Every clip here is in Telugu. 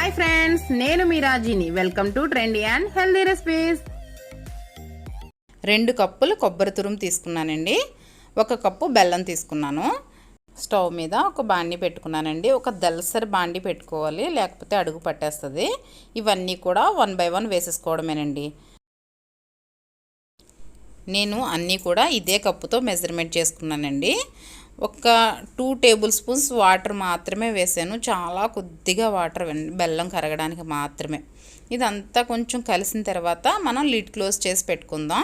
హాయ్ ఫ్రెండ్స్, నేను మీ రాజీని. Welcome to trendy and healthy recipes. 2 కప్పులు కొబ్బరి తురుము తీసుకున్నానండి. 1 కప్పు బెల్లం తీసుకున్నాను. స్టవ్ మీద ఒక బాండి పెట్టుకున్నానండి. ఒక దలసరి బాండి పెట్టుకోవాలి, లేకపోతే అడుగు పట్టేస్తుంది. ఇవన్నీ కూడా 1 బై 1 వేసేసుకోవడమేనండి. నేను అన్నీ కూడా ఇదే కప్పుతో మెజర్మెంట్ చేసుకున్నానండి. ఒక 2 టేబుల్ స్పూన్స్ వాటర్ మాత్రమే వేసాను. చాలా కొద్దిగా వాటర్, బెల్లం కరగడానికి మాత్రమే. ఇదంతా కొంచెం కలిసిన తర్వాత మనం లిడ్ క్లోజ్ చేసి పెట్టుకుందాం.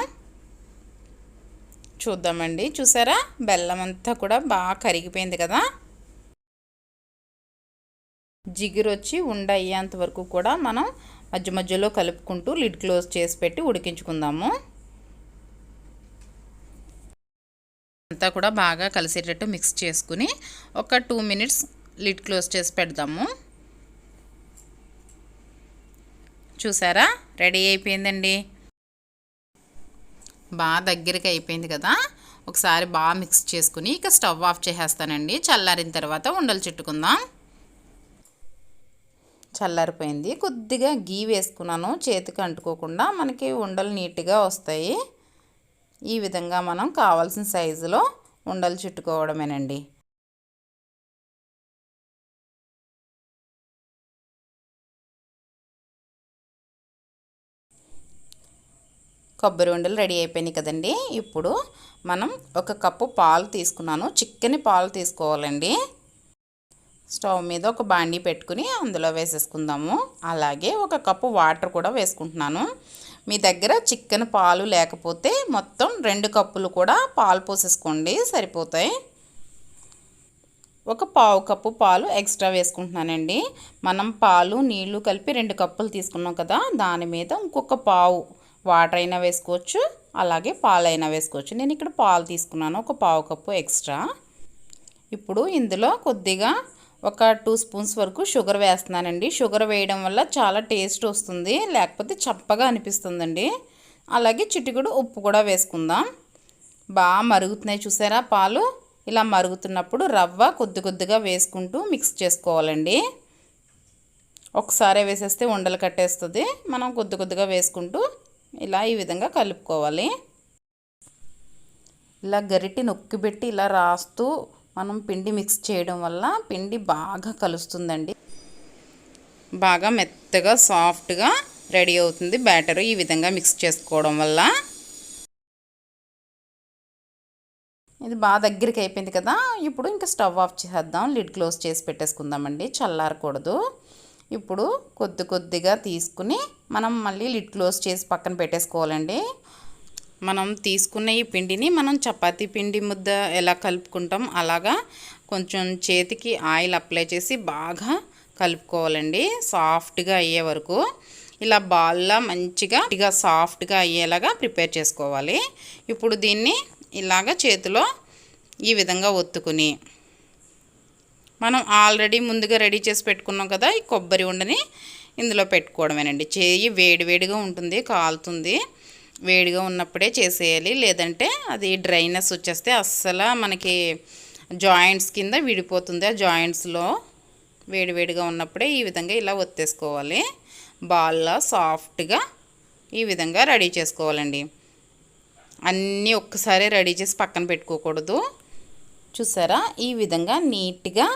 చూద్దామండి. చూసారా, బెల్లం అంతా కూడా బాగా కరిగిపోయింది కదా. జిగురు వచ్చి ఉండ అయ్యేంత వరకు కూడా మనం మధ్య మధ్యలో కలుపుకుంటూ లిడ్ క్లోజ్ చేసి పెట్టి ఉడికించుకుందాము. అంతా కూడా బాగా కలిసేటట్టు మిక్స్ చేసుకుని ఒక 2 మినిట్స్ లిడ్ క్లోజ్ చేసి పెడదాము. చూసారా, రెడీ అయిపోయిందండి. బాగా దగ్గరికి అయిపోయింది కదా. ఒకసారి బాగా మిక్స్ చేసుకుని ఇక స్టవ్ ఆఫ్ చేసేస్తానండి. చల్లారిన తర్వాత ఉండలు చుట్టుకుందాం. చల్లారిపోయింది. కొద్దిగా గీ వేసుకున్నాను, చేతికి అంటుకోకుండా మనకి ఉండలు నీట్గా వస్తాయి. ఈ విధంగా మనం కావాల్సిన సైజులో ఉండలు చుట్టుకోవడమేనండి. కొబ్బరి ఉండలు రెడీ అయిపోయినాయి కదండి. ఇప్పుడు మనం 1 కప్పు పాలు తీసుకున్నాను. చిక్కని పాలు తీసుకోవాలండి. స్టవ్ మీద ఒక బాండీ పెట్టుకుని అందులో వేసేసుకుందాము. అలాగే 1 కప్పు వాటర్ కూడా వేసుకుంటున్నాను. మీ దగ్గర చిక్కని పాలు లేకపోతే మొత్తం 2 కప్పులు కూడా పాలు పోసేసుకోండి, సరిపోతాయి. 1 పావు కప్పు పాలు ఎక్స్ట్రా వేసుకుంటున్నానండి. మనం పాలు నీళ్లు కలిపి 2 కప్పులు తీసుకున్నాం కదా, దాని మీద ఇంకొక పావు వాటర్ అయినా వేసుకోవచ్చు, అలాగే పాలైనా వేసుకోవచ్చు. నేను ఇక్కడ పాలు తీసుకున్నాను, 1 పావు కప్పు ఎక్స్ట్రా. ఇప్పుడు ఇందులో కొద్దిగా ఒక 2 స్పూన్స్ వరకు షుగర్ వేస్తున్నానండి. షుగర్ వేయడం వల్ల చాలా టేస్ట్ వస్తుంది, లేకపోతే చప్పగా అనిపిస్తుందండి. అలాగే చిటికెడు ఉప్పు కూడా వేసుకుందాం. బాగా మరుగుతున్నాయి చూసారా పాలు. ఇలా మరుగుతున్నప్పుడు రవ్వ కొద్ది కొద్దిగా వేసుకుంటూ మిక్స్ చేసుకోవాలండి. ఒకసారి వేసేస్తే ఉండలు కట్టేస్తుంది. మనం కొద్ది కొద్దిగా వేసుకుంటూ ఇలా ఈ విధంగా కలుపుకోవాలి. ఇలా గరిటె నొక్కిపెట్టి ఇలా రాస్తూ మనం పిండి మిక్స్ చేయడం వల్ల పిండి బాగా కలుస్తుందండి. బాగా మెత్తగా సాఫ్ట్గా రెడీ అవుతుంది బ్యాటర్ ఈ విధంగా మిక్స్ చేసుకోవడం వల్ల. ఇది బాగా దగ్గరికి అయిపోయింది కదా. ఇప్పుడు ఇంకా స్టవ్ ఆఫ్ చేసేద్దాం, లిడ్ క్లోజ్ చేసి పెట్టేసుకుందామండి. చల్లారకూడదు. ఇప్పుడు కొద్ది కొద్దిగా తీసుకుని మనం మళ్ళీ లిడ్ క్లోజ్ చేసి పక్కన పెట్టేసుకోవాలండి. మనం తీసుకున్న ఈ పిండిని మనం చపాతీ పిండి ముద్ద ఎలా కలుపుకుంటాం అలాగా కొంచెం చేతికి ఆయిల్ అప్లై చేసి బాగా కలుపుకోవాలండి, సాఫ్ట్గా అయ్యే వరకు. ఇలా బాల్లా మంచిగా సాఫ్ట్గా అయ్యేలాగా ప్రిపేర్ చేసుకోవాలి. ఇప్పుడు దీన్ని ఇలాగ చేతిలో ఈ విధంగా ఒత్తుకుని మనం ఆల్రెడీ ముందుగా రెడీ చేసి పెట్టుకున్నాం కదా, ఈ కొబ్బరి ఉండని ఇందులో పెట్టుకోవడమేనండి. చేయి వేడివేడిగా ఉంటుంది, కాలుతుంది. వేడిగా ఉన్నప్పుడే చేసేయాలి, లేదంటే అది డ్రైనెస్ వచ్చేస్తే అస్సలు మనకి జాయింట్స్ కింద విడిపోతుంది. ఆ జాయింట్స్లో వేడివేడిగా ఉన్నప్పుడే ఈ విధంగా ఇలా ఒత్తేసుకోవాలి. బాల్లా సాఫ్ట్గా ఈ విధంగా రెడీ చేసుకోవాలండి. అన్నీ ఒక్కసారి రెడీ చేసి పక్కన పెట్టుకోకూడదు. చూసారా, ఈ విధంగా నీట్గా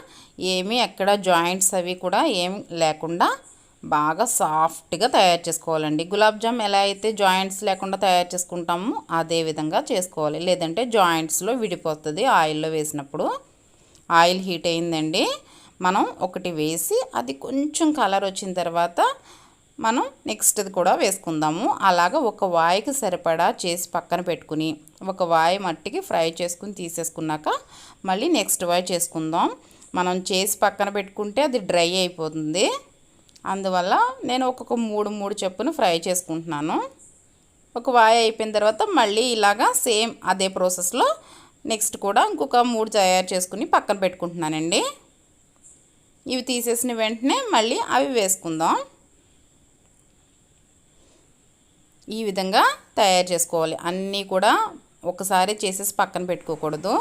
ఏమీ ఎక్కడ జాయింట్స్ అవి కూడా ఏం లేకుండా బాగా సాఫ్ట్గా తయారు చేసుకోవాలండి. గులాబ్ జామ్ ఎలా అయితే జాయింట్స్ లేకుండా తయారు చేసుకుంటామో అదే విధంగా చేసుకోవాలి, లేదంటే జాయింట్స్లో విడిపోతుంది ఆయిల్లో వేసినప్పుడు. ఆయిల్ హీట్ అయిందండి. మనం ఒకటి వేసి అది కొంచెం కలర్ వచ్చిన తర్వాత మనం నెక్స్ట్ది కూడా వేసుకుందాము. అలాగా ఒక వాయికి సరిపడా చేసి పక్కన పెట్టుకుని ఒక వాయి మట్టికి ఫ్రై చేసుకుని తీసేసుకున్నాక మళ్ళీ నెక్స్ట్ వాయి చేసుకుందాం. మనం చేసి పక్కన పెట్టుకుంటే అది డ్రై అయిపోతుంది. అందువల్ల నేను ఒక్కొక్క 3 చొప్పున ఫ్రై చేసుకుంటున్నాను. ఒక వాయి అయిపోయిన తర్వాత మళ్ళీ ఇలాగా సేమ్ అదే ప్రాసెస్లో నెక్స్ట్ కూడా ఇంకొక 3 తయారు చేసుకుని పక్కన పెట్టుకుంటున్నానండి. ఇవి తీసేసిన వెంటనే మళ్ళీ అవి వేసుకుందాం. ఈ విధంగా తయారు చేసుకోవాలి. అన్నీ కూడా ఒకసారి చేసేసి పక్కన పెట్టుకోకూడదు.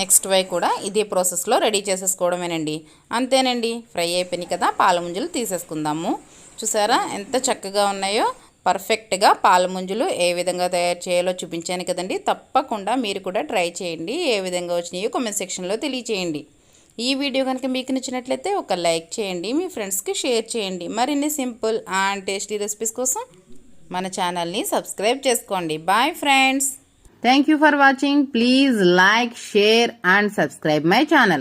నెక్స్ట్ వై కూడా ఇదే ప్రాసెస్లో రెడీ చేసేసుకోవడమేనండి. అంతేనండి, ఫ్రై అయిపోయినాయి కదా, పాల ముంజలు తీసేసుకుందాము. చూసారా ఎంత చక్కగా ఉన్నాయో. పర్ఫెక్ట్గా పాల ముంజలు ఏ విధంగా తయారు చేయాలో చూపించాను కదండి. తప్పకుండా మీరు కూడా ట్రై చేయండి. ఏ విధంగా వచ్చినాయో కామెంట్ సెక్షన్లో తెలియచేయండి. ఈ వీడియో కనుక మీకు నచ్చినట్లయితే ఒక లైక్ చేయండి, మీ ఫ్రెండ్స్కి షేర్ చేయండి. మరిన్ని సింపుల్ అండ్ టేస్టీ రెసిపీస్ కోసం మన ఛానల్ని సబ్స్క్రైబ్ చేసుకోండి. Bye friends. Thank you for watching. Please like, share and subscribe my channel.